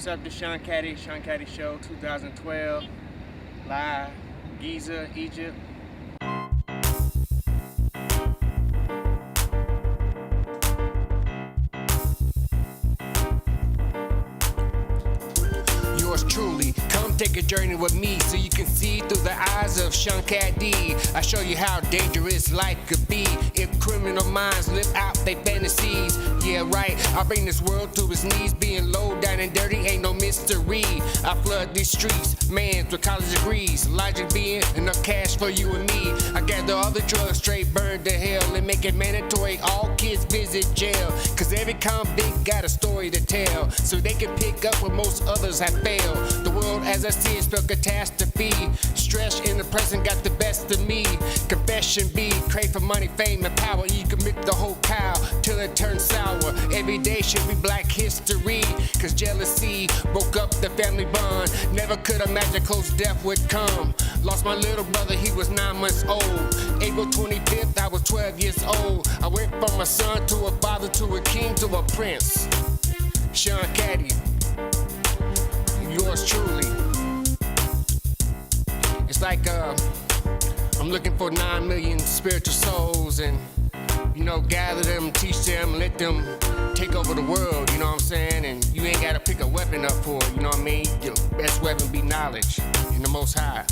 What's up, this Sean Caddy Show 2012, live, Giza, Egypt. Yours truly, come take a journey with me so you can see through the eyes of Sean Caddy. I show you how dangerous life could be if criminal minds live out their fantasies. Yeah, right, I bring this world to its knees. Being low down and dirty ain't no mystery. I flood these streets, man, with college degrees. Logic being enough cash for you and me. I gather all the drugs straight burned to hell and make it mandatory all kids visit jail. Cause every convict got a story to tell, so they can pick up where most others have failed. The world as I see it spelled catastrophe. Stress in the present got the best of me. Confession be crave for money, fame, and power. You can milk the whole cow till it turns sour. Every day should be black history, cause jealousy broke up the family bond. Never could imagine close death would come. Lost my little brother, he was 9 months old. April 25th, I was 12 years old. I went from a son to a father to a king to a prince. Sean Caddy, yours truly. It's like I'm looking for 9 million spiritual souls and, you know, gather them, teach them, let them take over the world, you know what I'm saying? And you ain't gotta pick a weapon up for it, you know what I mean? Your best weapon be knowledge in the Most High.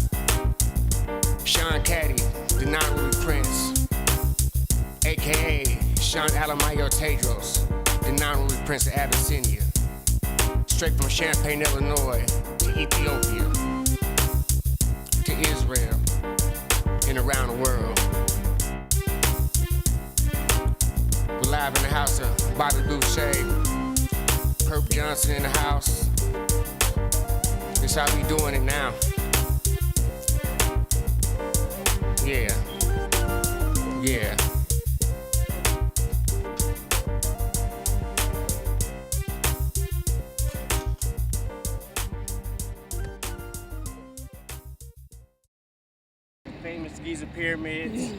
Sean Caddy, the 9Ruby Prince, aka Sean Alemayehu Tewodros, the 9Ruby Prince of Abyssinia. Straight from Champaign, Illinois, to Ethiopia, to Israel, and around the world. We're live in the house of Bobby Boucher, Perp Johnson in the house. This how we doing it now. Yeah, yeah. Famous Giza pyramids.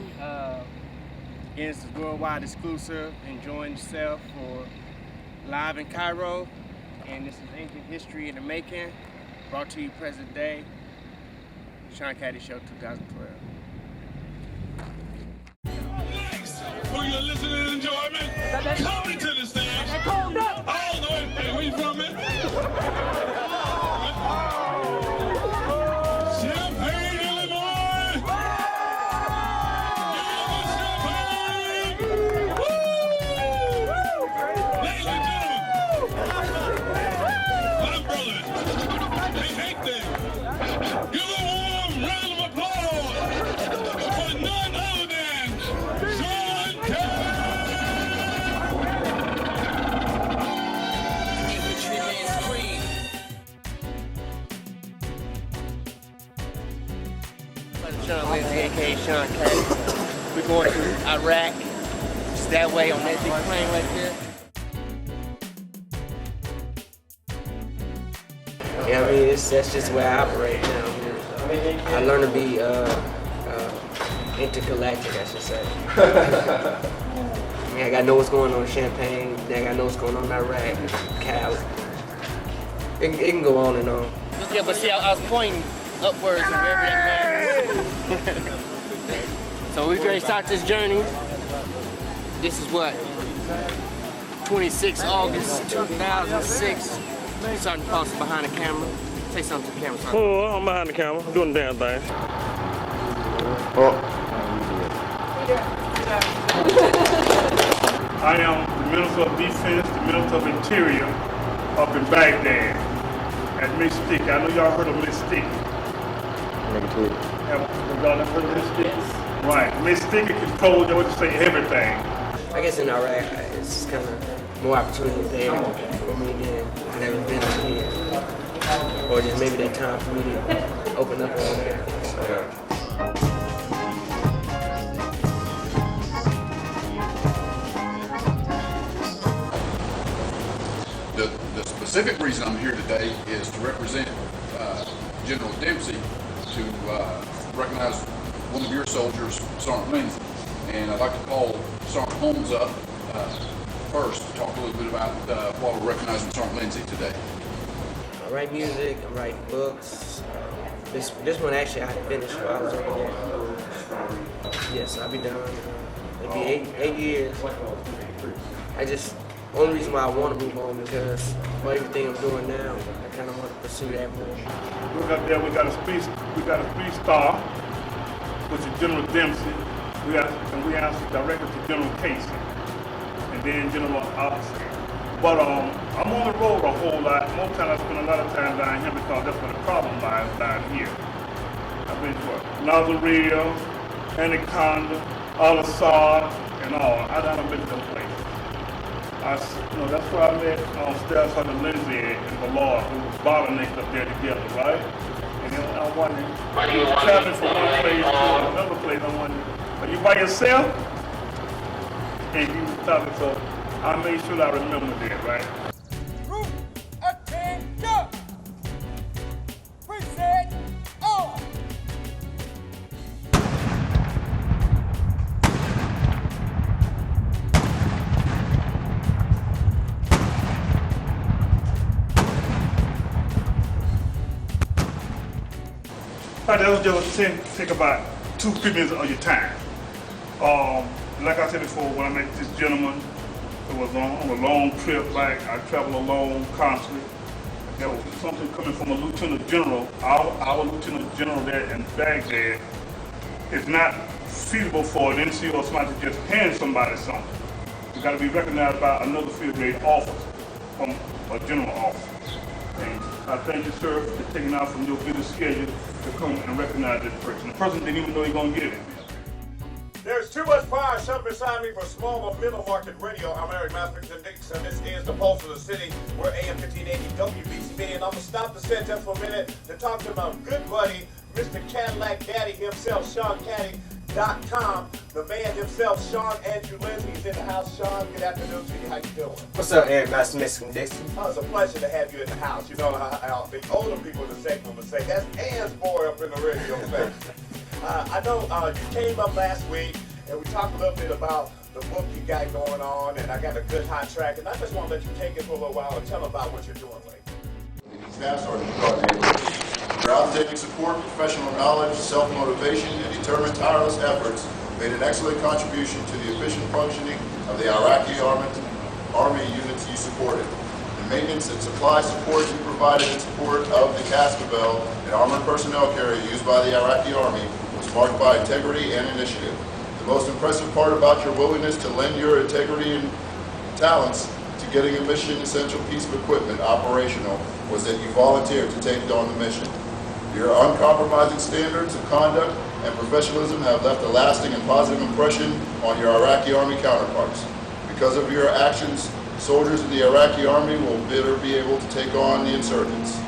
Again, this is worldwide exclusive. Enjoying yourself for live in Cairo. And this is ancient history in the making. Brought to you present day. Sean Caddy Show 2012. For your listening enjoyment, coming to the stage. All the way, hey, where you from, man? Champaign, Illinois. Champaign. Woo! Ladies and gentlemen, my brothers, they hate them. Give a warm round of applause for none other than Sean Caddy. Sean Lindsay, aka Sean Caddy. We're going to Iraq. Just that way on that big plane right there. Yeah, I mean, that's just the way I operate now. I learned to be intergalactic, I should say. I gotta know what's going on in Champaign, then I gotta know what's going on in Iraq, Cal. It can go on and on. Yeah, but see, I was pointing upwards and wherever that man. So we ready to start this journey. This is what? 26 August 2006. Starting to post behind the camera. Say something to the camera. Son. Oh, I'm behind the camera. I'm doing the damn thing. I am the Minister of Defense, the Minister of Interior up in Baghdad at Mystique. I know y'all heard of Mystique. Y'all ever heard of Mystique? Right. Mystique controls, I would say, everything. I guess in Iraq, it's kind of more opportunity there for me than I've never been here. Or just maybe that time for me to open up over there. So. The specific reason I'm here today is to represent General Dempsey to recognize one of your soldiers, Sergeant Lindsay. And I'd like to call Sergeant Holmes up first to talk a little bit about why we're recognizing Sergeant Lindsay today. write music, I write books. This one actually I finished while I was over there. Yes, I'll be done. It'll be eight years. Only reason why I want to move on because for everything I'm doing now, I kind of want to pursue that more. We got a speech star, which is General Dempsey. We answer directly to General Casey, and then General Officer. But I'm on the road a whole lot. Most times I spend a lot of time down here because that's where the problem lies down here. I've been to Nazareth, Anaconda, Al-Assad, and all. I haven't been to them places. That's where I met Steph Hunter Lindsay and Ballard, who was bottlenecked up there together, right? And then I wondering, traveling from one place to another place, I'm wondering, are you by yourself? And you was talking, so I made sure that I remember that, right? Group attention! Preset on! All right, that was just take about 2-3 minutes of your time. Like I said before, when I met this gentleman, it was on a long trip back. I traveled alone constantly. There was something coming from a lieutenant general. Our lieutenant general there in Baghdad. It's not feasible for an NCO or somebody to just hand somebody something. You got to be recognized by another field grade officer from a general officer. And I thank you, sir, for taking out from your busy schedule to come and recognize this person. The person didn't even know he was going to get it. There's too much fire shoved beside me for small or middle market radio. I'm Eric Masterson Dixon. This is the Pulse of the City. We're AM 1580 WBCB, and I'm going to stop the set just for a minute to talk to my good buddy, Mr. Cadillac Daddy himself, SeanCaddy.com. The man himself, Sean Andrew Lindsay, is in the house. Sean, good afternoon to you. How you doing? What's up, Eric Masterson Dixon? Oh, it's a pleasure to have you in the house. You know how the older people in the segment would say, that's Ann's boy up in the radio station. I know you came up last week, and we talked a little bit about the book you got going on, and I got a good hot track, and I just want to let you take it for a little while and tell about what you're doing lately. Staff Sergeant your outstanding support, professional knowledge, self-motivation, and determined tireless efforts made an excellent contribution to the efficient functioning of the Iraqi Army units you supported. The maintenance and supply support you provided in support of the Cascabel, an armored personnel carrier used by the Iraqi Army, was marked by integrity and initiative. The most impressive part about your willingness to lend your integrity and talents to getting a mission-essential piece of equipment operational was that you volunteered to take on the mission. Your uncompromising standards of conduct and professionalism have left a lasting and positive impression on your Iraqi Army counterparts. Because of your actions, soldiers in the Iraqi Army will better be able to take on the insurgents.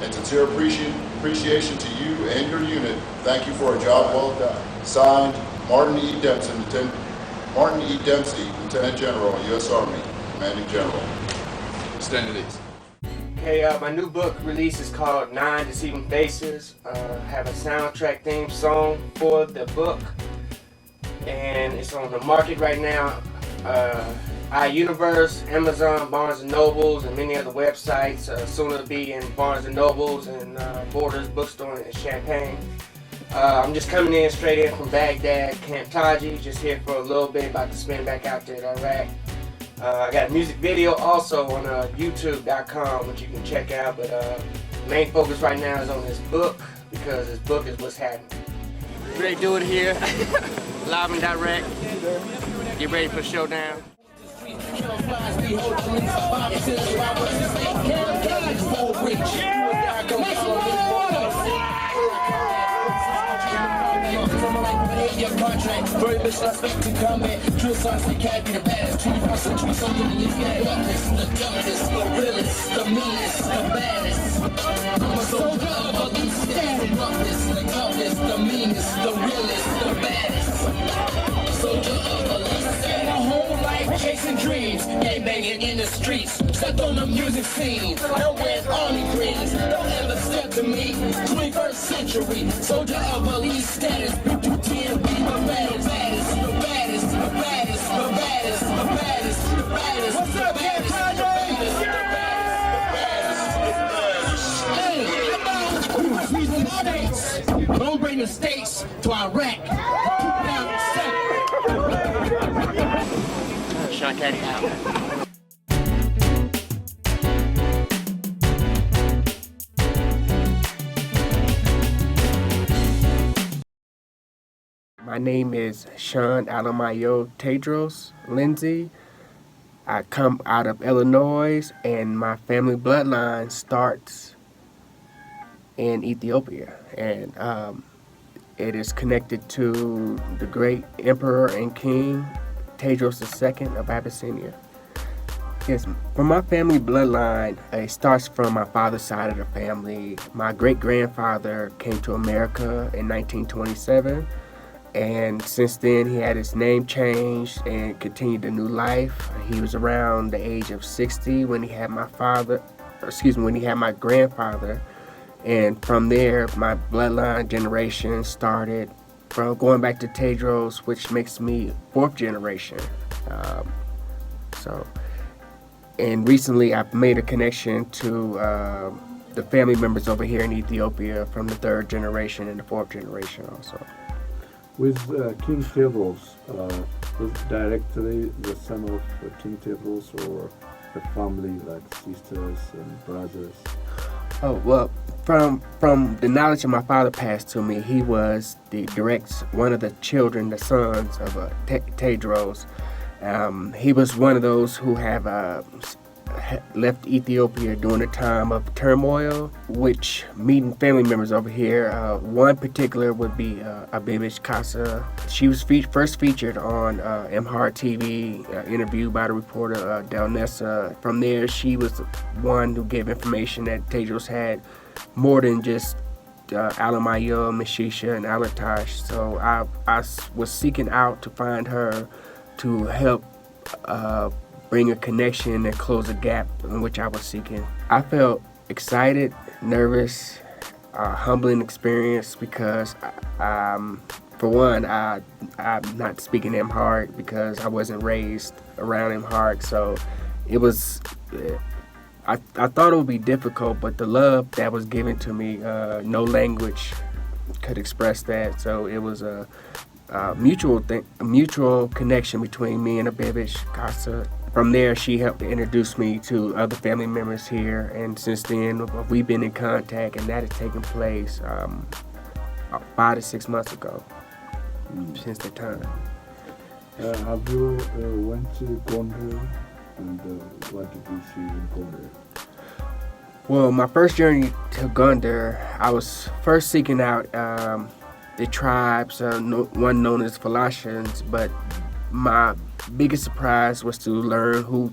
In sincere appreciation to you and your unit, thank you for a job well done. Signed, Martin E. Dempsey, Lieutenant General, U.S. Army, Commanding General. Stand at ease. Hey, my new book release is called 9 Deceiving Faces. Have a soundtrack theme song for the book, and it's on the market right now. iUniverse, Amazon, Barnes & Nobles, and many other websites. Soon it'll be in Barnes & Nobles and Borders Bookstore in Champaign. I'm just coming in straight in from Baghdad, Camp Taji, just here for a little bit, about to spin back out there to Iraq. I got a music video also on YouTube.com, which you can check out, but main focus right now is on this book, because this book is what's happening. Ready to do it here, live and direct. Get ready for the showdown. Your contract, very much respect to comment. Drill songs that can't be the baddest. 21st century, something to live that. The dumbest, the realest, the meanest, the baddest. I'm a soldier of a loose status. The roughest, the toughest, the meanest, the realest, the baddest. Soldier of a loose status. My whole life chasing dreams, gang banging in the streets. Stepped on the music scene. Don't wear army greens. Don't ever step to me. 21st century, soldier of a least status. bring the States to Iraq. 2007. Sean Caddy out. My name is Sean Alemayehu Tewodros Giorgis. I come out of Illinois, and my family bloodline starts in Ethiopia, and it is connected to the great Emperor and King Tewodros II of Abyssinia. Yes, from my family bloodline, it starts from my father's side of the family. My great-grandfather came to America in 1927. And since then, he had his name changed and continued a new life. He was around the age of 60 when he had my grandfather. And from there, my bloodline generation started from going back to Tewodros, which makes me fourth generation. And recently, I've made a connection to the family members over here in Ethiopia from the third generation and the fourth generation also. With King Tewodros, is directly the son of King Tewodros or the family like sisters and brothers? Oh, well, from the knowledge that my father passed to me, he was one of the children, the sons of Tewodros. He was one of those who have left Ethiopia during a time of turmoil, which meeting family members over here. One particular would be Abibich Kasa. She was first featured on Amharic TV, interviewed by the reporter Del Nessa. From there, she was the one who gave information that Tewodros had more than just Alemayehu, Meshisha, and Alatash. So I was seeking out to find her to help bring a connection and close a gap in which I was seeking. I felt excited, nervous, humbling experience because, for one, I'm not speaking Amharic because I wasn't raised around Amharic. So it was, I thought it would be difficult, but the love that was given to me, no language could express that. So it was a mutual connection between me and Abibich Kasa. From there, she helped introduce me to other family members here, and since then, we've been in contact, and that has taken place 5 to 6 months ago, since that time. Have you went to Gondar, and what did you see in Gondar? Well, my first journey to Gondar, I was first seeking out the tribes, one known as Falashans, but my biggest surprise was to learn who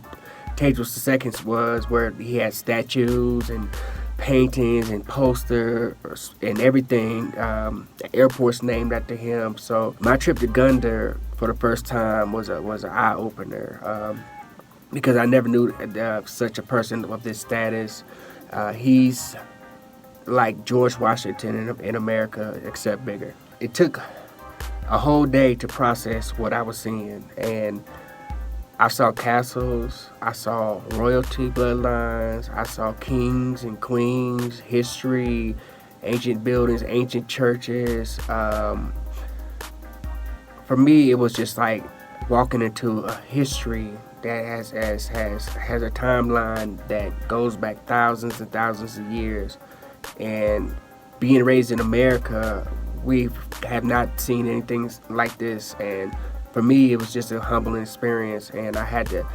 Tewodros II was, where he had statues and paintings and posters and everything. The airport's named after him. So my trip to Gondar for the first time was an eye-opener because I never knew such a person of this status. He's like George Washington in America, except bigger. It took a whole day to process what I was seeing, and I saw castles, I saw royalty bloodlines, I saw kings and queens, history, ancient buildings, ancient churches. For me, it was just like walking into a history that has a timeline that goes back thousands and thousands of years. And being raised in America, we have not seen anything like this, and for me it was just a humbling experience, and I had to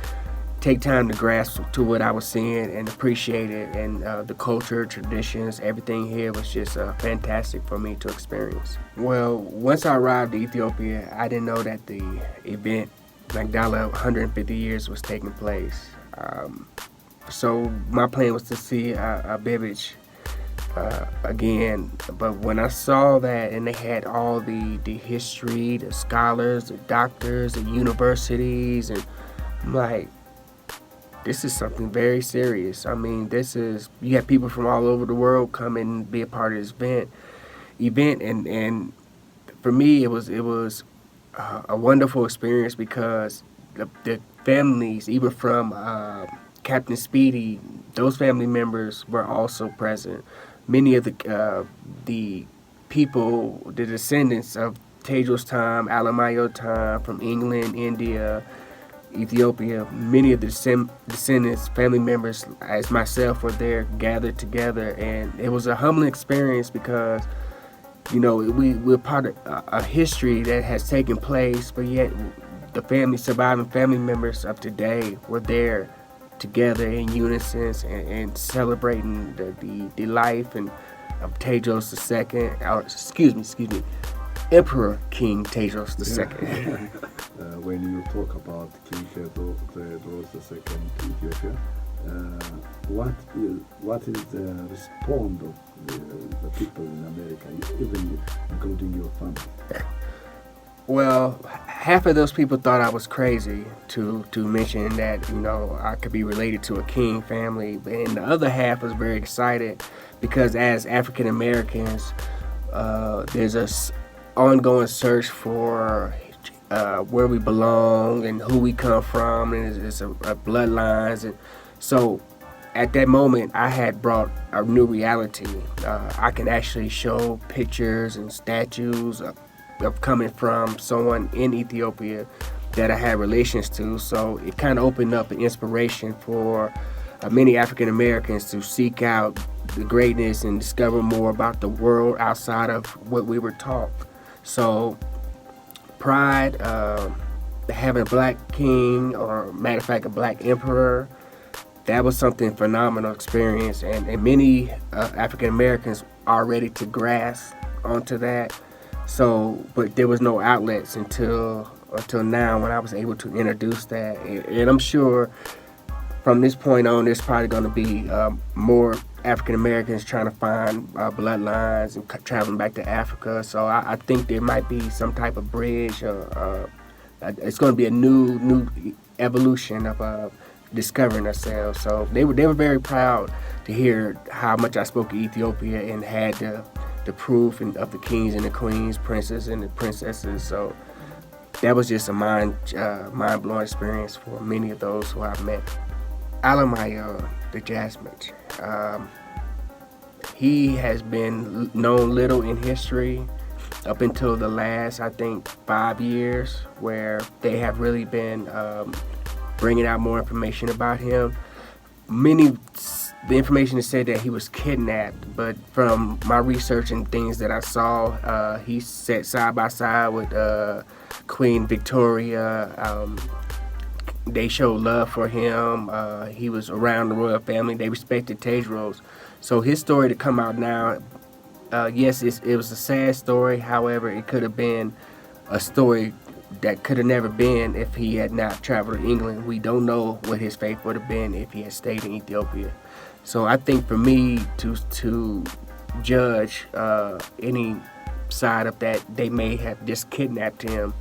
take time to grasp to what I was seeing and appreciate it, and the culture, traditions, everything here was just fantastic for me to experience. Well, once I arrived in Ethiopia, I didn't know that the event Magdala 150 years was taking place. So my plan was to see Abibich again, but when I saw that and they had all the history, the scholars, the doctors, the universities, and I'm like, this is something very serious. I mean, you have people from all over the world come and be a part of this event, and for me it was a wonderful experience because the families, even from Captain Speedy, those family members were also present. Many of the people, the descendants of Tewodros time, Alemayehu time, from England, India, Ethiopia. Many of the descendants, family members, as myself, were there, gathered together, and it was a humbling experience because, you know, we're part of a history that has taken place, but yet the surviving family members of today were there together in unison and celebrating the life and of Tewodros II, or excuse me, Emperor King Tewodros II. When you talk about King Tewodros II Ethiopia, what is the response of the people in America, even including your family? Well, half of those people thought I was crazy to mention that, you know, I could be related to a king family, and the other half was very excited because as African Americans, there's a ongoing search for where we belong and who we come from, and it's a bloodlines, and so at that moment I had brought a new reality. I can actually show pictures and statues of coming from someone in Ethiopia that I had relations to, so it kind of opened up an inspiration for many African Americans to seek out the greatness and discover more about the world outside of what we were taught. So pride, having a black king, or matter of fact a black emperor, that was something phenomenal experience, and many African Americans are ready to grasp onto that. So, but there was no outlets until now when I was able to introduce that, and I'm sure from this point on there's probably going to be more African Americans trying to find bloodlines and traveling back to Africa. So I think there might be some type of bridge. It's going to be a new evolution of discovering ourselves. So they were very proud to hear how much I spoke Ethiopia and had the proof of the kings and the queens, princes and the princesses. So that was just a mind-blowing experience for many of those who I've met. Alemayehu, the Jasmine. He has been known little in history up until the last, I think, 5 years, where they have really been bringing out more information about him. The information has said that he was kidnapped, but from my research and things that I saw, he sat side by side with Queen Victoria. They showed love for him. He was around the royal family. They respected Tewodros. So his story to come out now, yes, it was a sad story. However, it could have been a story that could have never been if he had not traveled to England. We don't know what his fate would have been if he had stayed in Ethiopia. So I think for me to judge any side of that, they may have just kidnapped him.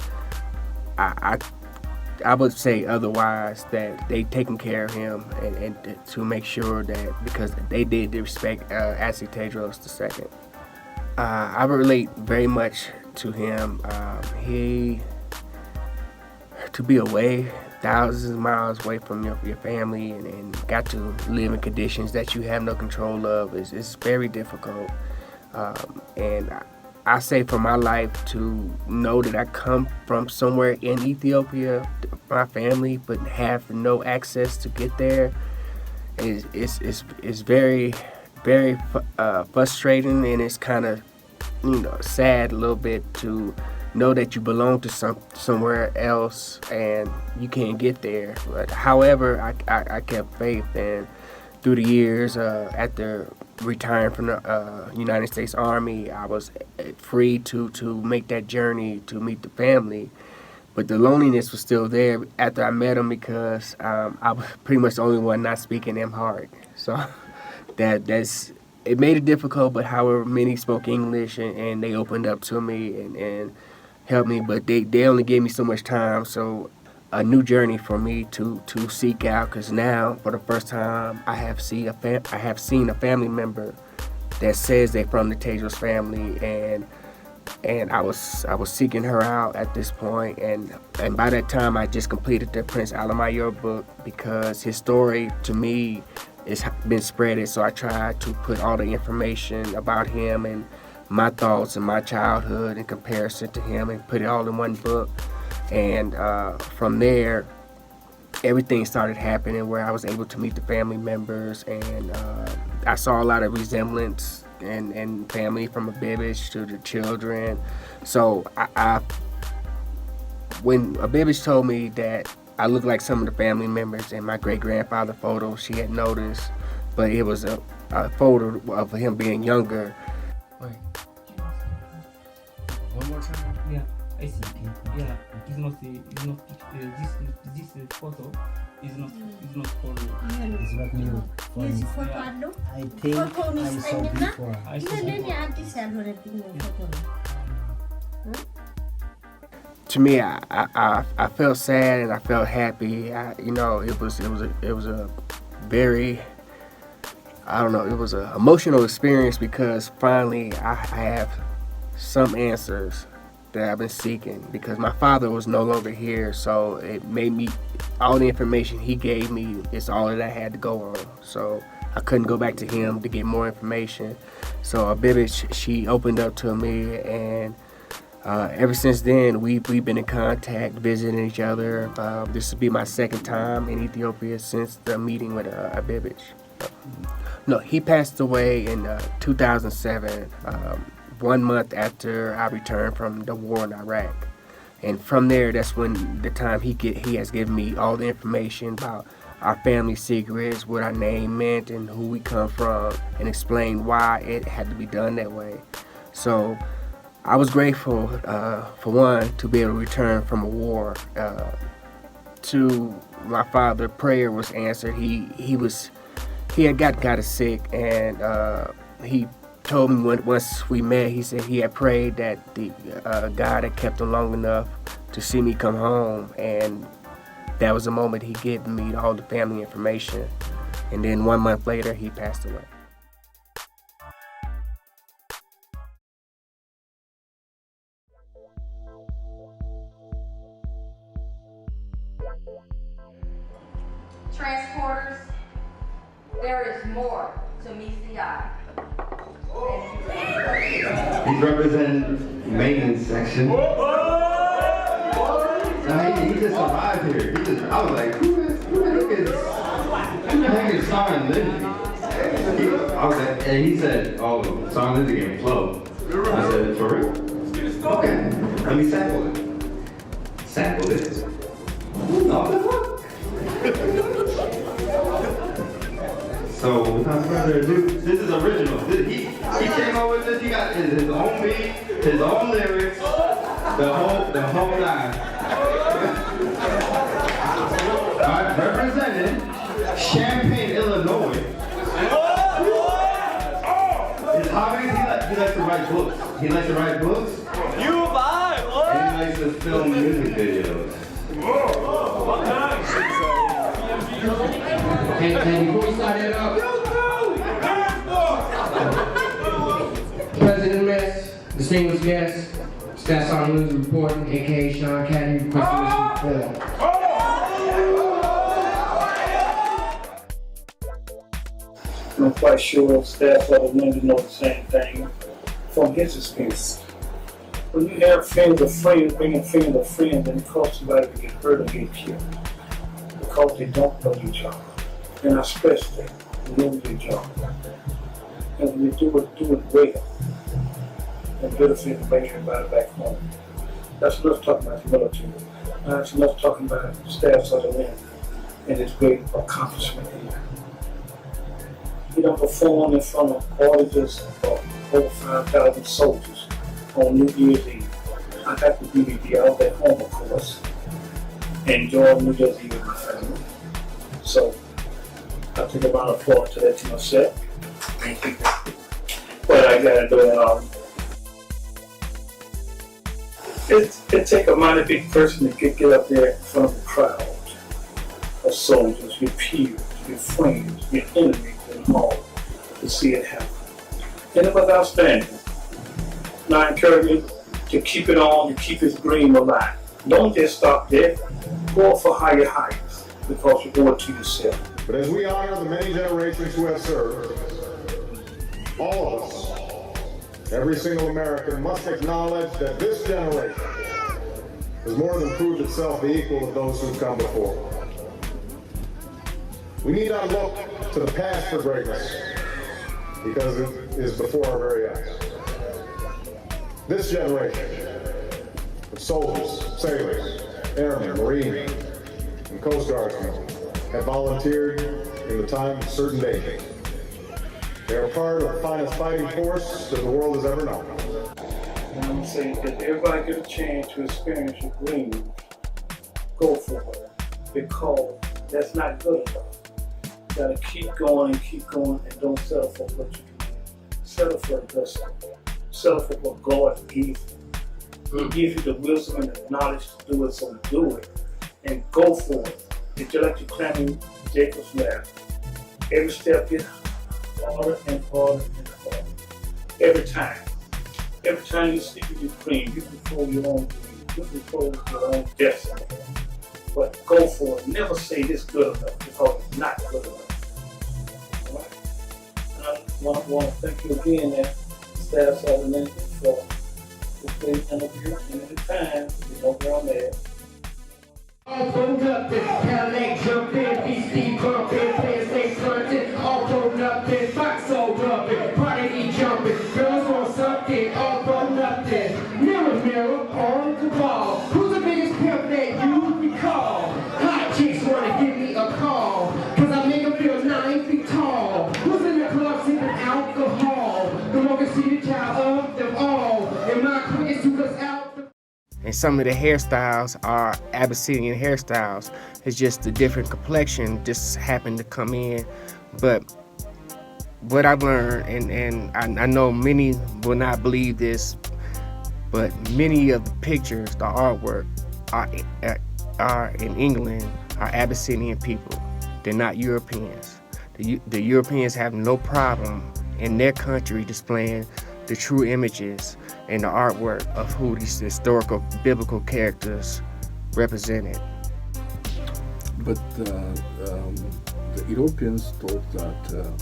I would say otherwise, that they taken care of him and to make sure that, because they did respect Tewodros II. I relate very much to him. To be away, thousands of miles away from your family, and got to live in conditions that you have no control of, is very difficult. And I say for my life, to know that I come from somewhere in Ethiopia, my family, but have no access to get there, is very, very frustrating, and it's kind of, sad a little bit to know that you belong to somewhere else and you can't get there. But however, I kept faith, and through the years, after retiring from the United States Army, I was free to make that journey to meet the family. But the loneliness was still there after I met them, because I was pretty much the only one not speaking Amharic. So it made it difficult, but however, many spoke English, and they opened up to me and helped me, but they only gave me so much time. So a new journey for me to seek out, because now for the first time I have seen a family member that says they're from the Tewodros family, and I was seeking her out at this point, and by that time I just completed the Prince Alemayehu book, because his story to me has been spreaded. So I tried to put all the information about him and my thoughts and my childhood in comparison to him and put it all in one book. And from there, everything started happening where I was able to meet the family members, and I saw a lot of resemblance and family from Abibich to the children. So when Abibich told me that I looked like some of the family members in my great-grandfather photo, she had noticed, but it was a photo of him being younger. Wait. One more time? Yeah, I see. Yeah, it's not this photo is not for you. It's not new for me. I think I saw before. I saw To me, I felt sad and I felt happy. It was a very, I don't know, it was an emotional experience because finally I have some answers that I've been seeking, because my father was no longer here, so it made me, all the information he gave me is all that I had to go on. So I couldn't go back to him to get more information. So Abibich, she opened up to me, and ever since then, we've been in contact, visiting each other. This will be my second time in Ethiopia since the meeting with Abibich. No, he passed away in 2007, 1 month after I returned from the war in Iraq. And from there, that's when the time he has given me all the information about our family secrets, what our name meant, and who we come from, and explained why it had to be done that way. So I was grateful, for one, to be able to return from a war. To my father, prayer was answered. He had gotten sick, and he told me once we met, he said he had prayed that the God had kept him long enough to see me come home, and that was the moment he gave me all the family information. And then 1 month later, he passed away. Transporters, there is more to meet the eye. He's representing maintenance section. He just arrived here. I was like, who the heck is Sergeant Lindsay? I was like, and he said, oh, Sergeant Lindsay gave me flow. I said, for real? Okay, let me sample it. Sample this. No, what the fuck? So without further ado, this is original. He came up with this. He got his own beat, his own lyrics, the whole nine. Alright, representing Champaign, Illinois. His hobbies, he likes to write books. He likes to write books. You buy what? And he likes to film music videos. And before we start it up, President Mess, distinguished guests, Staff Sergeant Lindsay reporting, aka Sean Caddy, requesting this report. I'm quite sure Staff Sergeant Lindsay knows the same thing from his experience. When you have friends of friends, bringing friends of friends, and it causes somebody to get hurt or get killed because they don't know your job. And I stress that, know your job. And when you do it well, and benefit to bring everybody back home. That's enough talking about the military. That's enough talking about Staff Sergeant Lindsay and his great accomplishment here. He done performed in front of auditors of over 5,000 soldiers on New Year's Eve. I got to be out at home, of course, enjoy New Year's Eve with my family. So I take a lot of applause to that to myself. But I gotta do it all. It take a mighty big person to get up there in front of a crowd of soldiers, your peers, your friends, your enemies, and all to see it happen. And it was outstanding. And I encourage you to keep it on and keep his dream alive. Don't just stop there. Go for higher heights because you owe it to yourself. But as we honor the many generations who have served, all of us, Every single American must acknowledge that this generation has more than proved itself the equal of those who've come before. We need not look to the past for greatness, because it is before our very eyes. This generation of soldiers, sailors, airmen, Marine, and Coast Guardsmen have volunteered in the time of certain danger. They are part of the finest fighting force that the world has ever known. And I'm saying that everybody get a chance to experience your dreams, go for it, because that's not good enough. You gotta keep going and don't settle for what you can get. Settle for the best. Settle for what God gives you. He gives you the wisdom and the knowledge to do it, so do it. And go for it. It's just like you climbing Jacob's ladder. Every step gets harder and harder and harder. Every time. Every time you sleep in your dream, you control your own dream. You control your own destiny. But go for it. Never say this good enough, because it's not good enough. All right? And I want to thank you again, Staff Sergeant, for this great interview. And at the time, you know where I'm at. All pulled up, this Cadillac jumping, BC bumping, players stay frontin', all pulled up, this box all bumping, party be jumping, girls want something, all pulled up, this mirror, mirror on the wall. Who's the biggest pimp that you recall? Hot chicks wanna give me a call, cause I make them feel 9 feet tall. Who's in the club sipping alcohol? The one can see the child of them all, and my quickest took us out. And some of the hairstyles are Abyssinian hairstyles. It's just a different complexion just happened to come in. But what I've learned, and I know many will not believe this, but many of the pictures, the artwork, are in England, are Abyssinian people. They're not Europeans. The Europeans have no problem in their country displaying the true images and the artwork of who these historical biblical characters represented. But the Europeans thought that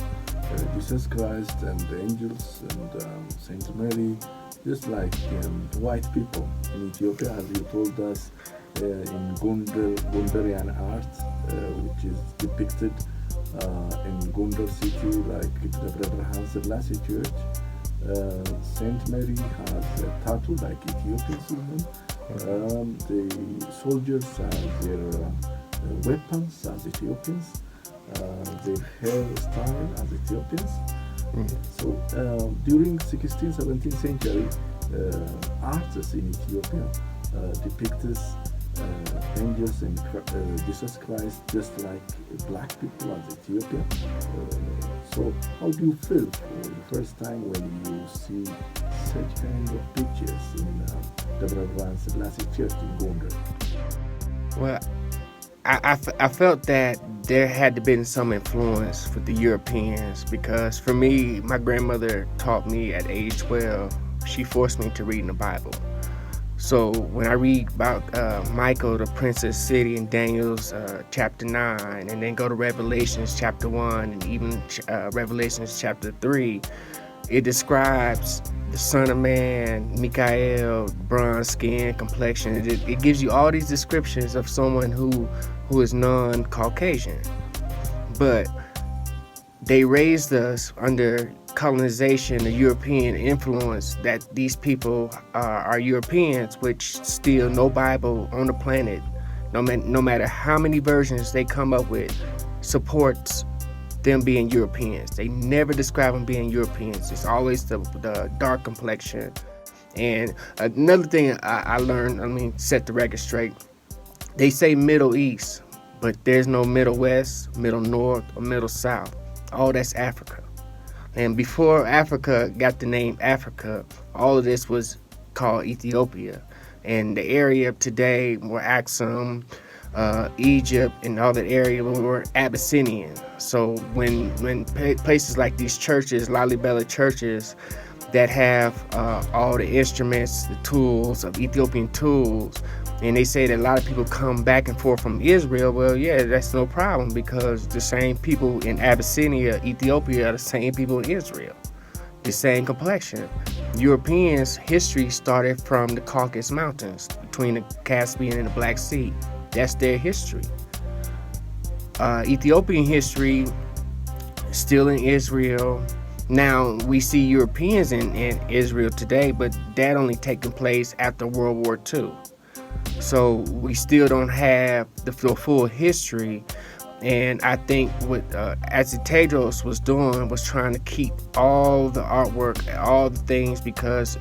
Jesus Christ and the angels and Saint Mary, just like the white people in Ethiopia, as you told us, in Gundarian art, which is depicted in Gundar city, like the Brother Selassie Church. Saint Mary has a tattoo like Ethiopian women. The soldiers have their weapons as Ethiopians, their hairstyle as Ethiopians. So during 16th, 17th century, artists in Ethiopia depicted angels and Jesus Christ just like black people as Ethiopia. So how do you feel for the first time when you see such kind of pictures in the Brother Selassie Church in Gondar? Well, I felt that there had to been some influence for the Europeans, because for me, my grandmother taught me at age 12, she forced me to read in the Bible. So when I read about Michael, the Prince of the City, in Daniel's chapter 9, and then go to Revelations chapter 1, and even Revelations chapter 3, it describes the Son of Man, Michael, bronze skin, complexion. It gives you all these descriptions of someone who is non-Caucasian. But they raised us under colonization, the European influence, that these people are Europeans, which still no Bible on the planet, no matter how many versions they come up with, supports them being Europeans. They never describe them being Europeans. It's always the dark complexion. And another thing I learned, set the record straight, they say Middle East, but there's no Middle West, Middle North, or Middle South. All that's Africa. And before Africa got the name Africa, all of this was called Ethiopia. And the area today were Axum, Egypt, and all that area were Abyssinian. So when places like these churches, Lalibela churches, that have all the instruments, the tools of Ethiopian tools, and they say that a lot of people come back and forth from Israel. Well, yeah, that's no problem, because the same people in Abyssinia, Ethiopia, are the same people in Israel. The same complexion. Europeans' history started from the Caucasus Mountains between the Caspian and the Black Sea. That's their history. Ethiopian history, still in Israel. Now, we see Europeans in Israel today, but that only taking place after World War II. So we still don't have the full history. And I think what Tewodros was doing was trying to keep all the artwork, all the things, because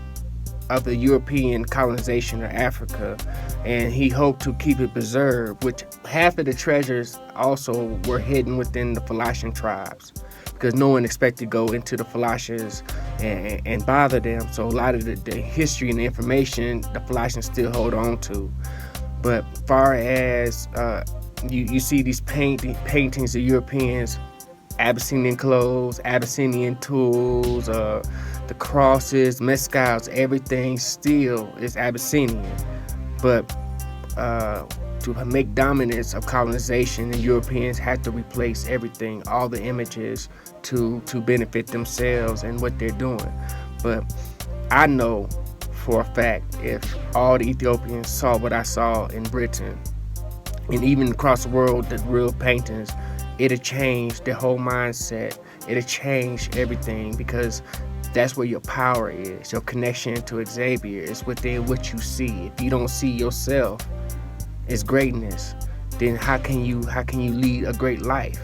of the European colonization of Africa, and he hoped to keep it preserved, which half of the treasures also were hidden within the Falashan tribes, because no one expected to go into the Falashas and bother them. So a lot of the history and the information the Falashans still hold on to. But far as you see these paintings of Europeans, Abyssinian clothes, Abyssinian tools, the crosses, mezcals, everything still is Abyssinian. But to make dominance of colonization, the Europeans had to replace everything, all the images, to benefit themselves and what they're doing. But I know for a fact, if all the Ethiopians saw what I saw in Britain, and even across the world, the real paintings, it'll change their whole mindset. It'll change everything, because that's where your power is. Your connection to Xavier is within what you see. If you don't see yourself as greatness, then how can you lead a great life?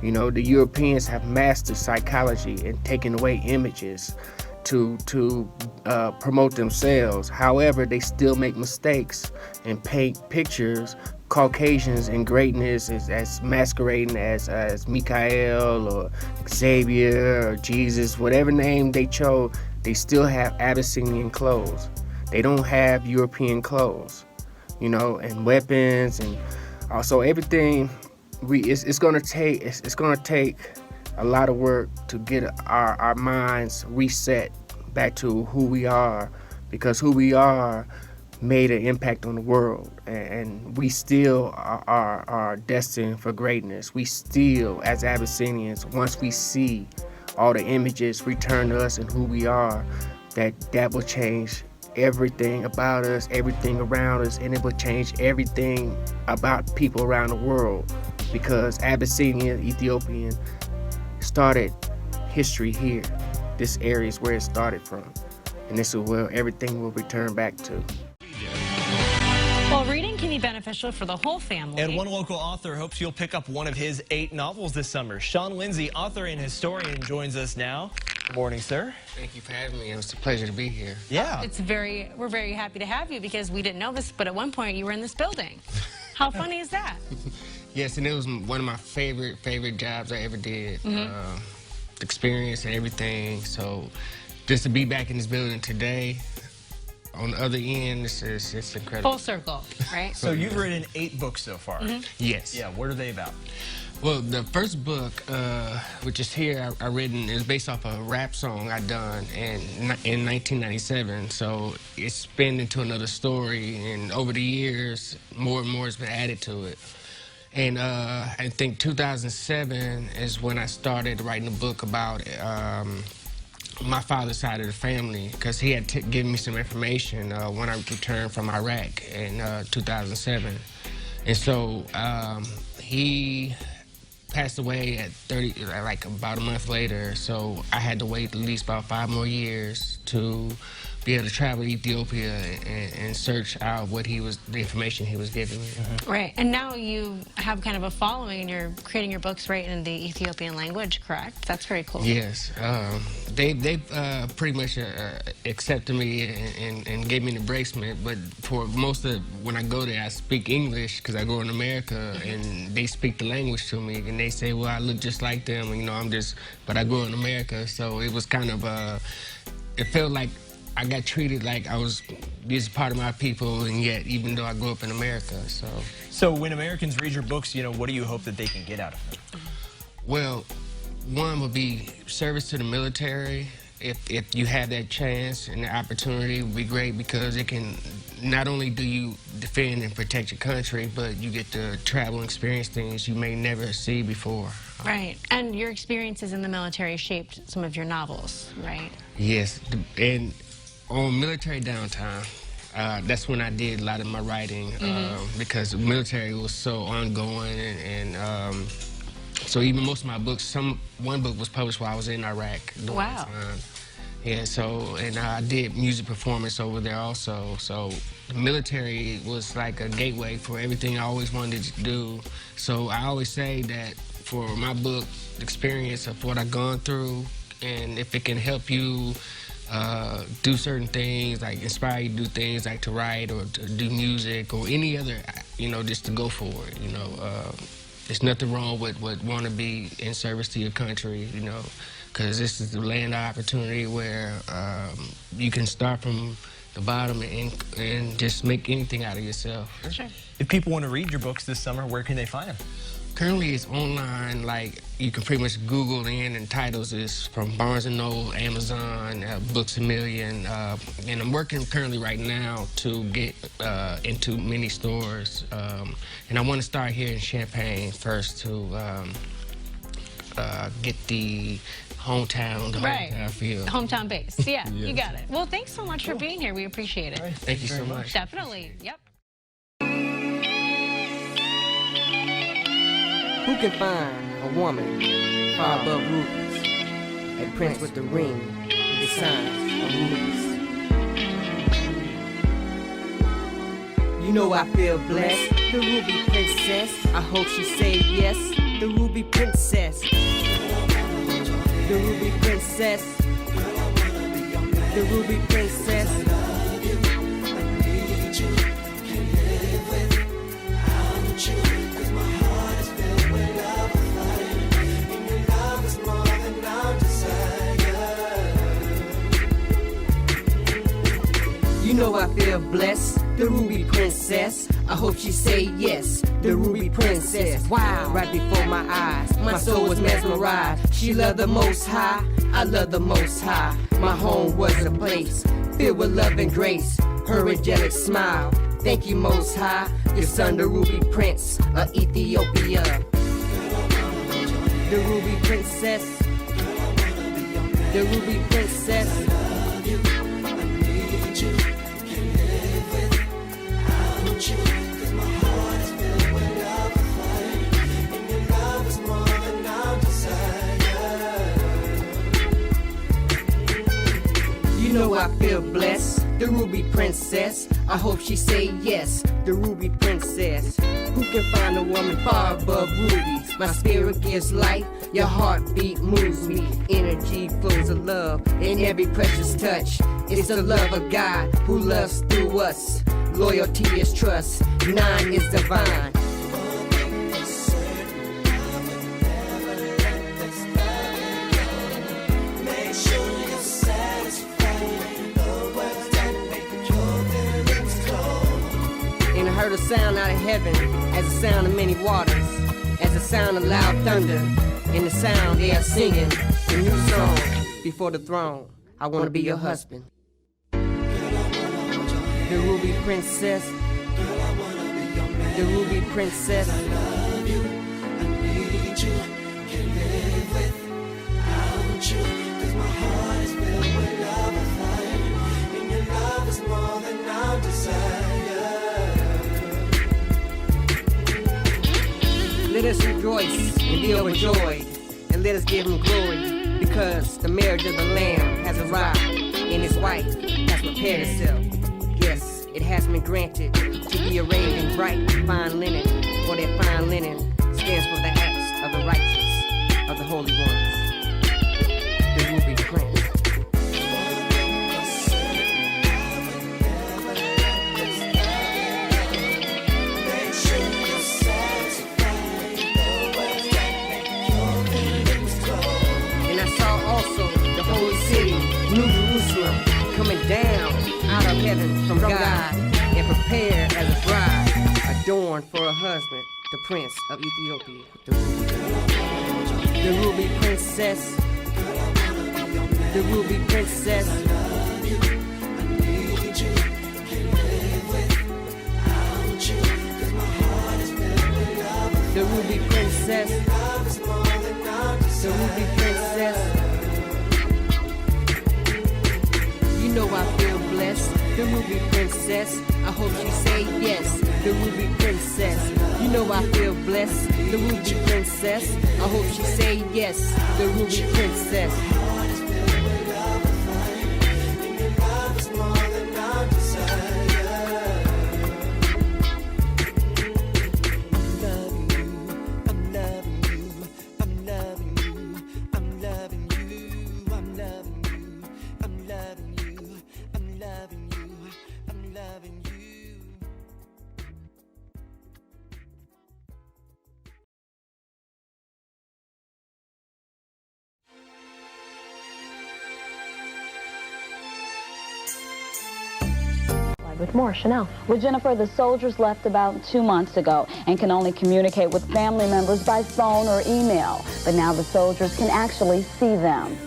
You know, the Europeans have mastered psychology and taken away images to promote themselves. However, they still make mistakes and paint pictures Caucasians in greatness as masquerading as Michael or Xavier or Jesus, whatever name they chose. They still have Abyssinian clothes. They don't have European clothes, you know, and weapons, and also everything. It's gonna take a lot of work to get our minds reset back to who we are, because who we are made an impact on the world, and we still are destined for greatness. We still, as Abyssinians, once we see all the images return to us and who we are, that will change everything about us, everything around us, and it will change everything about people around the world, because Abyssinian, Ethiopian started history here. This area is where it started from, and this is where everything will return back to. Well, reading can be beneficial for the whole family. And one local author hopes you'll pick up one of his 8 novels this summer. Sean Lindsay, author and historian, joins us now. Good morning, sir. Thank you for having me. It was a pleasure to be here. Yeah. We're very happy to have you, because we didn't know this, but at one point you were in this building. How funny is that? Yes, and it was one of my favorite jobs I ever did. Experience and everything. So just to be back in this building today, on the other end, it's incredible. Full circle, right? So you've written 8 books so far. Yes. Yeah, what are they about? Well, the first book, which is here, I written, is based off a rap song I done in 1997. So it's spun into another story, and over the years, more and more has been added to it. And I think 2007 is when I started writing a book about my father's side of the family, because he had given me some information when I returned from Iraq in 2007. And so he passed away at 30, like about a month later. So I had to wait at least about 5 more years to be able to travel to Ethiopia and search out the information he was giving me. Right, and now you have kind of a following, and you're creating your books right in the Ethiopian language, correct? That's very cool. Yes, they've pretty much accepted me and gave me an embracement, but for most of when I go there, I speak English because I go in America, and they speak the language to me, and they say, well, I look just like them, and, you know, but I grew in America, so it was kind of, it felt like I got treated like this is part of my people, and yet, even though I grew up in America, so. So when Americans read your books, you know, what do you hope that they can get out of them? Well, one would be service to the military. If you have that chance and the opportunity, it would be great, because it can, not only do you defend and protect your country, but you get to travel and experience things you may never see before. Right. And your experiences in the military shaped some of your novels, right? Yes, and on military downtime, that's when I did a lot of my writing because the military was so ongoing and so even most of my books, one book was published while I was in Iraq during that time. Yeah, so, and I did music performance over there also. So the military was like a gateway for everything I always wanted to do. So I always say that for my book experience of what I've gone through, and if it can help you do certain things, like inspire you to do things like to write or to do music or any other, just to go for it, There's nothing wrong with wanting to be in service to your country, because this is the land of opportunity where you can start from the bottom and just make anything out of yourself. Sure. If people want to read your books this summer, where can they find them? Currently, it's online. Like, you can pretty much Google in, and titles is from Barnes & Noble, Amazon, Books A Million. And I'm working currently right now to get into many stores. And I want to start here in Champaign first to get the hometown feel. Hometown base. Yeah, you got it. Well, thanks so much for being here. We appreciate it. Thank you so much. Definitely. Yep. Who can find a woman far above rubies? A prince with the ring, with the signs of rubies. You know I feel blessed, the ruby princess. I hope she say yes, the ruby princess. The ruby princess. The ruby princess. You know I feel blessed, the ruby princess. I hope she say yes, the ruby princess. Wow, right before my eyes, my soul was mesmerized. She loved the most high, I love the most high. My home was a place filled with love and grace. Her angelic smile, thank you most high. Your son, the ruby prince of Ethiopia. The ruby princess. The ruby princess. You know I feel blessed, the ruby princess. I hope she say yes, the ruby princess. Who can find a woman far above rubies? My spirit gives life, your heartbeat moves me. Energy flows of love in every precious touch. It's the love of God who loves through us. Loyalty is trust, 9 is divine. And I heard a sound out of heaven, as the sound of many waters, as the sound of loud thunder, and the sound they are singing a new song before the throne. I want to be your husband. The ruby princess. The ruby princess. Let us rejoice and be overjoyed, and let us give him glory, because the marriage of the Lamb has arrived, and his wife has prepared herself. Yes, it has been granted to be arrayed in bright, fine linen, for that fine linen stands for the acts of the righteous, of the holy ones. The ruby prince. New Jerusalem coming down out of heaven from God and prepared as a bride, adorned for a husband, the prince of Ethiopia. The ruby princess. The ruby princess. The ruby princess. the Ruby Princess. You know I feel blessed, the Ruby Princess. I hope she say yes, the Ruby Princess. You know I feel blessed, the Ruby Princess. I hope she say yes, the Ruby Princess. With more, Chanel. Well, Jennifer, the soldiers left about 2 months ago and can only communicate with family members by phone or email. But now the soldiers can actually see them.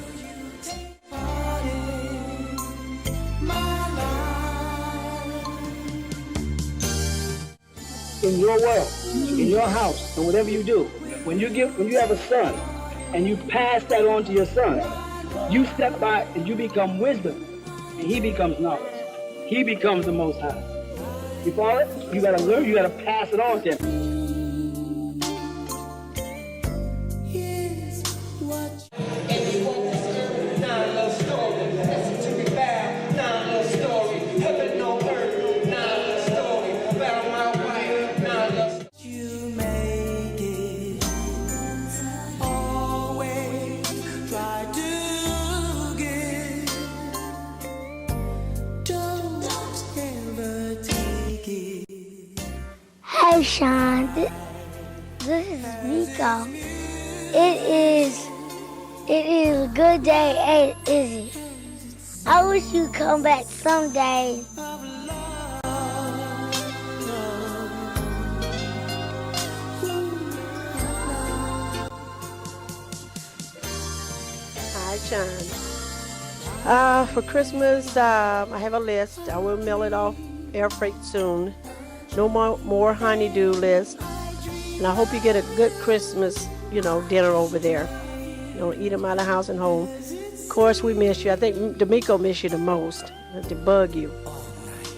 In your world, in your house, and whatever you do, when you have a son and you pass that on to your son, you step by and you become wisdom, and he becomes knowledge. He becomes the Most High. You follow it? You gotta learn, you gotta pass it on to him. Hey Sean, this is Nico. It is a good day, ain't is it? I wish you'd come back someday. Hi, Sean. For Christmas, I have a list. I will mail it off air freight soon. No more honeydew list. And I hope you get a good Christmas, dinner over there. Eat them out of house and home. Of course, we miss you. I think D'Amico miss you the most, to bug you.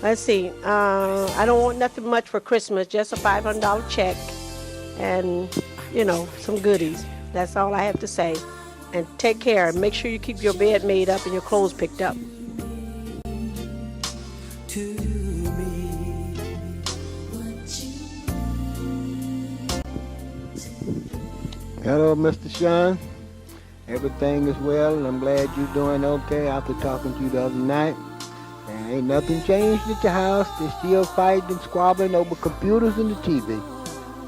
Let's see. I don't want nothing much for Christmas, just a $500 check and, some goodies. That's all I have to say. And take care. Make sure you keep your bed made up and your clothes picked up. Hello, Mr. Sean. Everything is well, and I'm glad you're doing okay after talking to you the other night. And ain't nothing changed at your house. They're still fighting and squabbling over computers and the TV.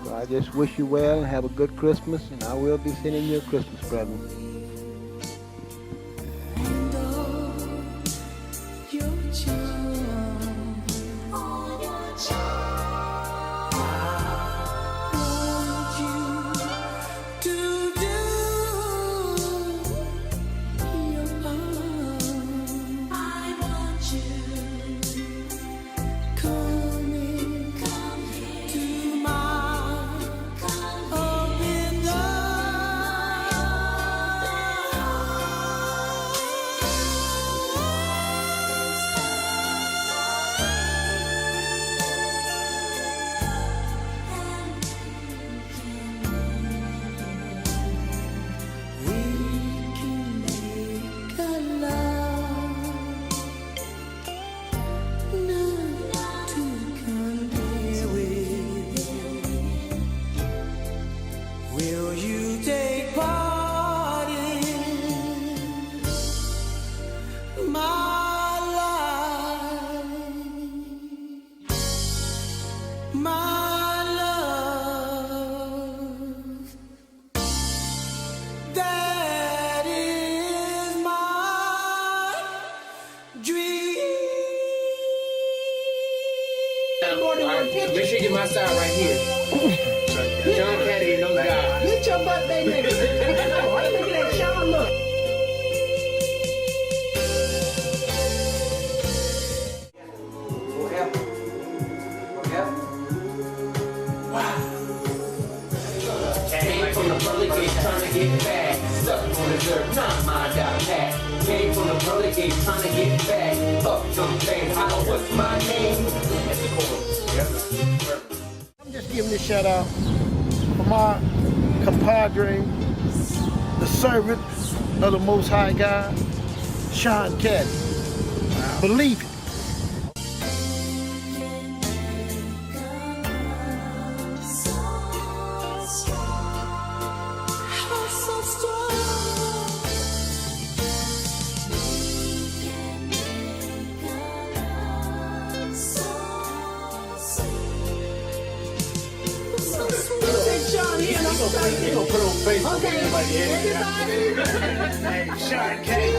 So I just wish you well and have a good Christmas, and I will be sending you a Christmas present. Make sure you get my side right here. John Kennedy and those guys. Get your butt back nigga. Look at that Sean look. Came from the public gate trying to get back. renegade trying to get back up something. I know what's my name. I'm just giving this shout out for my compadre, the servant of the Most High God, Sean Caddy. Believe it. Hey, Sean Caddy.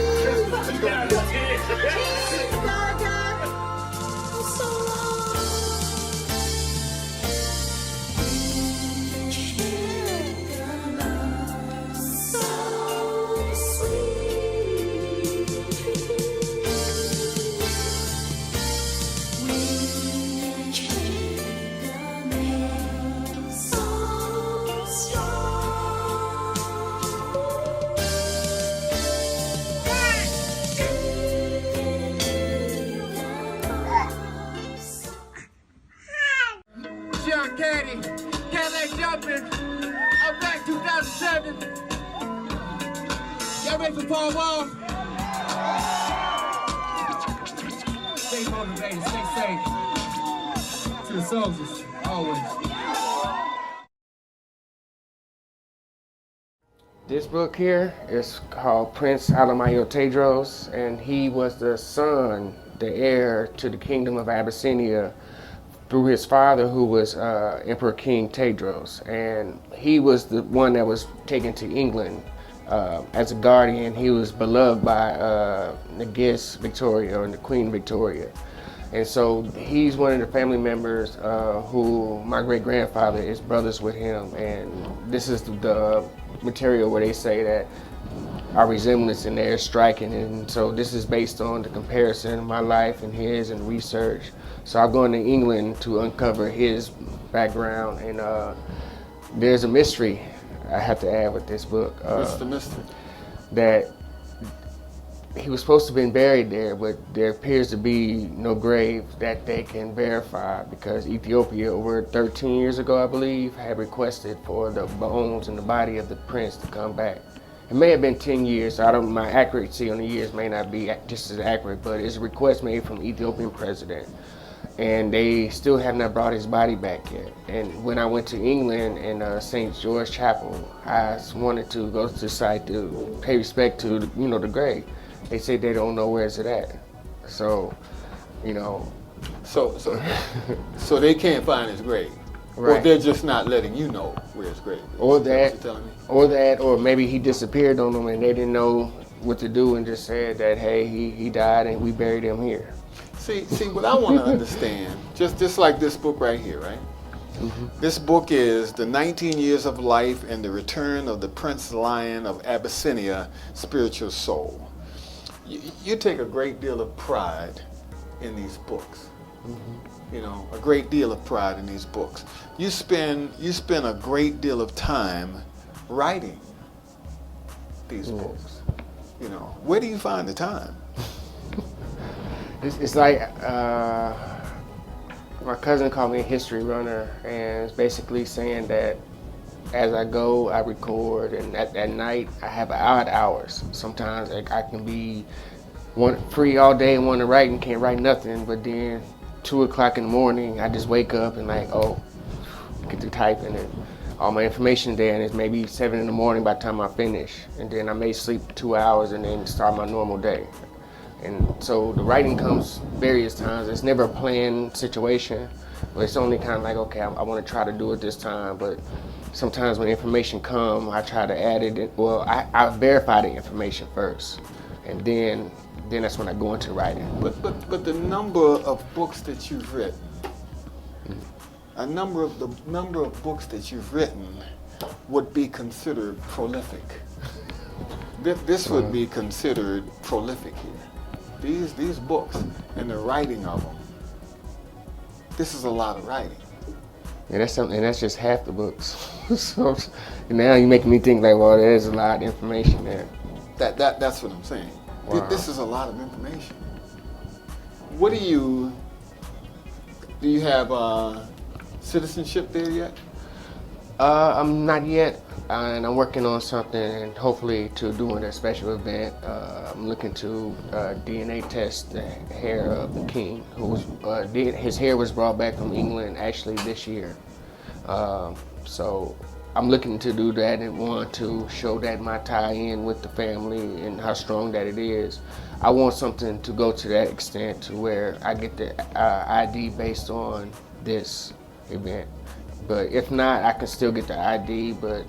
Sean Caddy, Cadillac jumping. I'm back 2007. Y'all ready for Paul Wall? Stay motivated, stay safe. To the soldiers, always. This book here is called Prince Alemayehu Tewodros, and he was the son, the heir to the kingdom of Abyssinia through his father, who was Emperor King Tewodros. And he was the one that was taken to England as a guardian. He was beloved by Negus Victoria, or the Queen Victoria. And so he's one of the family members who my great-grandfather is brothers with him. And this is the material where they say that our resemblance in there is striking. And so this is based on the comparison of my life and his and research. So I'm going to England to uncover his background. And there's a mystery I have to add with this book. What's the mystery? That he was supposed to have been buried there, but there appears to be no grave that they can verify, because Ethiopia, over 13 years ago, I believe, had requested for the bones and the body of the prince to come back. It may have been 10 years, so my accuracy on the years may not be just as accurate, but it's a request made from the Ethiopian president. And they still have not brought his body back yet. And when I went to England in St. George Chapel, I wanted to go to the site to pay respect to, the grave. They say they don't know where it's at. So, So they can't find his grave. Right. Or they're just not letting you know where his grave is. Or Is that, what you're telling me? or maybe he disappeared on them and they didn't know what to do and just said that, hey, he died and we buried him here. See, what I want to understand, just like this book right here, right? Mm-hmm. This book is The 19 Years of Life and the Return of the Prince Lion of Abyssinia, Spiritual Soul. You take a great deal of pride in these books. Mm-hmm. A great deal of pride in these books. You spend a great deal of time writing these books. Where do you find the time? It's like my cousin called me a history runner, and it's basically saying that as I go, I record, and at night I have odd hours. Sometimes I can be free all day and want to write and can't write nothing, but then 2 o'clock in the morning I just wake up and get to typing and all my information there, and it's maybe 7 in the morning by the time I finish, and then I may sleep 2 hours and then start my normal day. And so the writing comes various times. It's never a planned situation, but it's only kind of like, okay, I want to try to do it this time. But sometimes when information comes, I try to add it. Well, I verify the information first, and then that's when I go into writing. But the number of books that you've written, the number of books that you've written would be considered prolific. This would be considered prolific here. These books and the writing of them. This is a lot of writing. Yeah, that's just half the books. So now you're making me think like, well, there's a lot of information there. That's what I'm saying. Wow. This is a lot of information. What do you have citizenship there yet? I'm not yet, and I'm working on something, and hopefully to doing a special event. I'm looking to DNA test the hair of the king, his hair was brought back from England actually this year. So I'm looking to do that and want to show that my tie-in with the family and how strong that it is. I want something to go to that extent to where I get the ID based on this event. But if not, I can still get the ID, but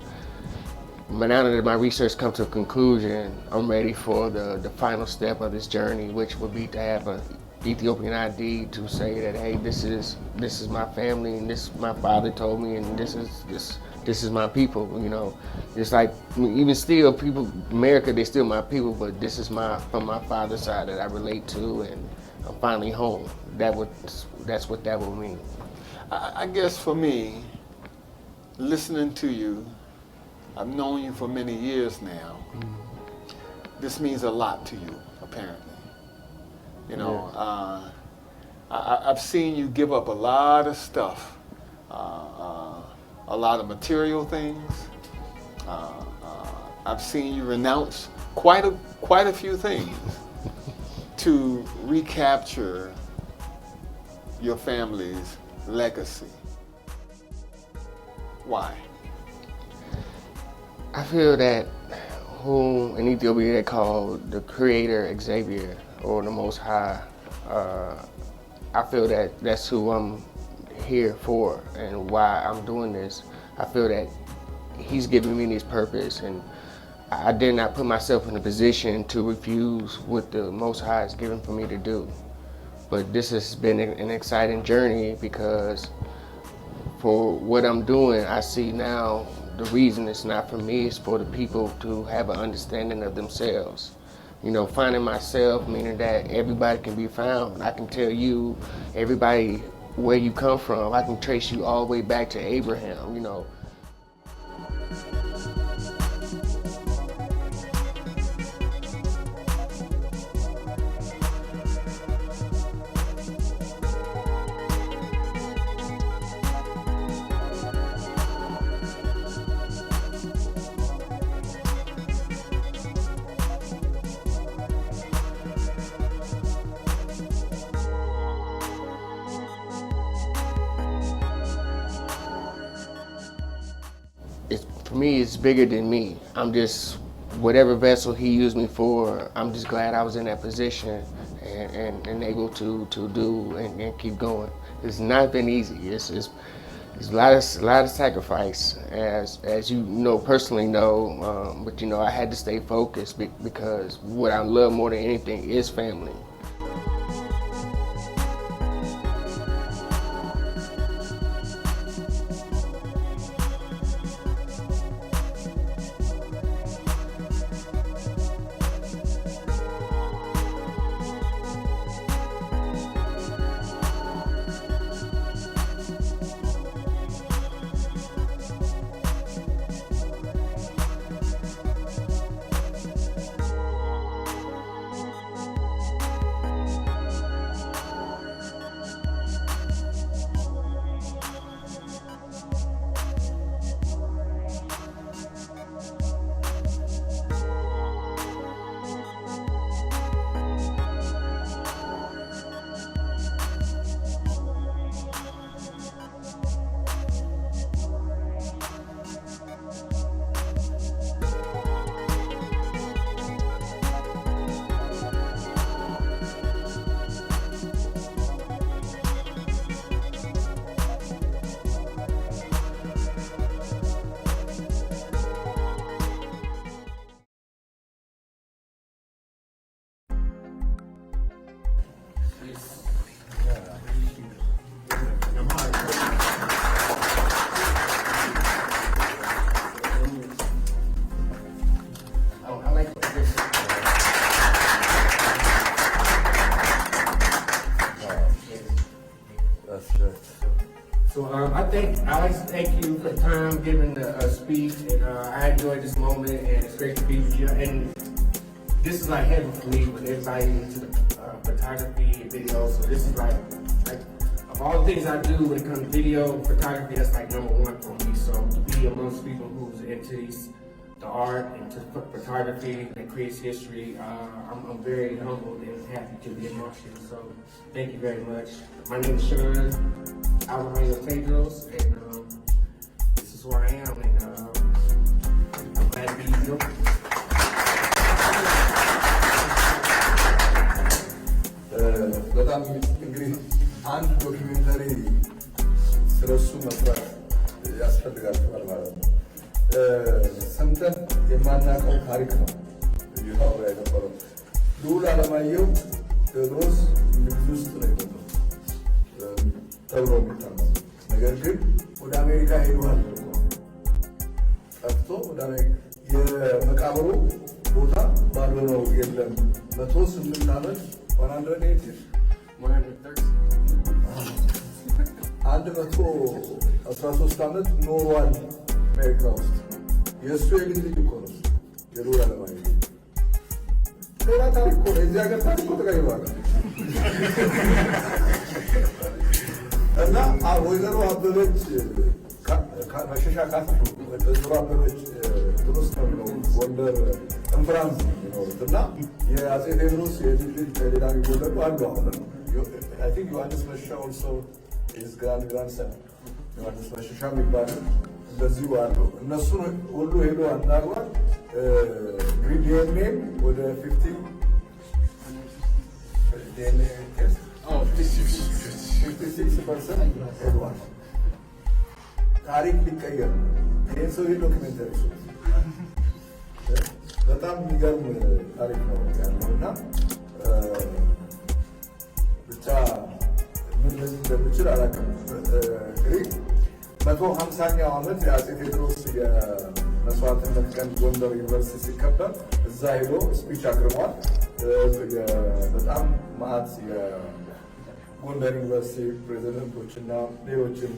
now that my research comes to a conclusion, I'm ready for the final step of this journey, which would be to have an Ethiopian ID to say that, hey, this is my family, and this my father told me, and this is my people, you know. It's like, even still, people, America, they're still my people, but this is from my father's side that I relate to, and I'm finally home. That's what that would mean. I guess for me, listening to you, I've known you for many years now. This means a lot to you, apparently. You know, I've seen you give up a lot of stuff, a lot of material things. I've seen you renounce quite a few things to recapture your family's legacy. Why? I feel that who in Ethiopia they call the Creator Xavier, or the Most High. I feel that that's who I'm here for and why I'm doing this. I feel that he's giving me this purpose, and I did not put myself in a position to refuse what the Most High is giving for me to do. But this has been an exciting journey, because for what I'm doing, I see now the reason it's not for me, it's for the people to have an understanding of themselves. You know, finding myself, meaning that everybody can be found. I can tell you, everybody, where you come from. I can trace you all the way back to Abraham, you know. For me, it's bigger than me. I'm just, whatever vessel he used me for, I'm just glad I was in that position and able to do and keep going. It's not been easy. It's a lot of sacrifice, as you know, personally know, but you know, I had to stay focused because what I love more than anything is family. I'd like to thank you for the time given the speech, and I enjoyed this moment, and it's great to be with you. And this is like heaven for me with everybody into the photography and video. So this is like of all the things I do when it comes to video photography, that's like #1 for me. So to be amongst people who's into the art and to photography that creates history, I'm very humbled and happy to be amongst you. So thank you very much. My name is Sean Alemayehu Tewodros, and this is where I am, and I'm glad to be here. በጣም እንግዲህ አንድ ዶክሜንተሪ ስለሱ መስራት ያስፈልጋቸዋል ማለት ነው። ሰምተን የማናውቀው ታሪክ ነው እየታወራ የነበረው። ልዑል አለማየሁ ቴዎድሮስ እንግሊዝ ውስጥ ነው የሞተው ተብሎ የሚታመነው። ነገር ግን ወደ አሜሪካ ሄዷል ጠፍቶ ወደ አሜሪካ የመቃብሩ ቦታ ባዶ ነው፣ የለም። 108 ዓመት 113 ዓመት ኖሯል አሜሪካ ውስጥ። የእሱ የልጅ ልጅ እኮ ነው የልዑል አለማየሁ። ሌላ ታሪክ እኮ ነው፣ የዚህ ሀገር ታሪክ እኮ ተቀይሯል። እና ወይዘሮ አበበች መሸሻ ካሳሹ ወይዘሮ አበበች ትሩስ ነው የሚኖሩት ጎንደር እንፍራንስ የሚኖሩት እና የአፄ ቴዎድሮስ የልጅ ልጅ ከሌላ የሚወለዱ አሉ። አሁን አይ ቲንክ ዮሐንስ መሸሻ ኦልሶ ኢዝ ግራንድሰን ዮሐንስ መሸሻ የሚባሉ እንደዚሁ አሉ። እነሱን ሁሉ ሄዶ አናግሯል። እንግዲህ ዲኤንኤ ወደ 50 ዲኤንኤ ቴስት 56% ሄዷል። ታሪክ ሊቀየር ነው። ይህን ሰው ዶክሜንተሪ በጣም የሚገርም ታሪክ ነው ያለው እና ብቻ ምን እንደምችል አላውቅም። እንግዲህ 150ኛው ዓመት የአፄ ቴዎድሮስ የመስዋዕትነት ቀን ጎንደር ዩኒቨርሲቲ ሲከበር እዛ ሄዶ ስፒች አቅርቧል። በጣም ማዕት የጎንደር ዩኒቨርሲቲ ፕሬዚደንቶች እና ሌሎችም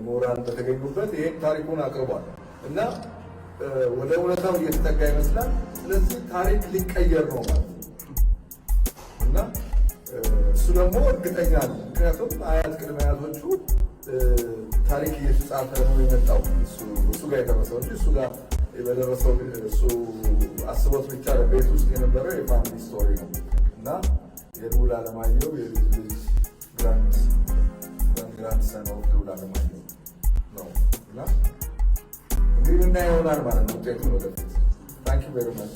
ምሁራን በተገኙበት ይህን ታሪኩን አቅርቧል እና ወደ እውነታው እየተጠጋ ይመስላል። ስለዚህ ታሪክ ሊቀየር ነው ማለት ነው እና እሱ ደግሞ እርግጠኛ ነው። ምክንያቱም አያት ቅድመ አያቶቹ ታሪክ እየተጻፈ ነው የመጣው እሱ ጋር የደረሰው እንጂ እሱ ጋር በደረሰው እሱ አስቦት ብቻ ቤት ውስጥ የነበረው የፋሚሊ ስቶሪ ነው እና የልዑል አለማየሁ የልጅ ልጅ ግራንድ ሰን ኦፍ ልዑል አለማየሁ ነው እና እንግዲህ ምናየው ይሆናል ማለት ነው ውጤቱ ወደፊት። ታንክ ዩ ቬሪ ማች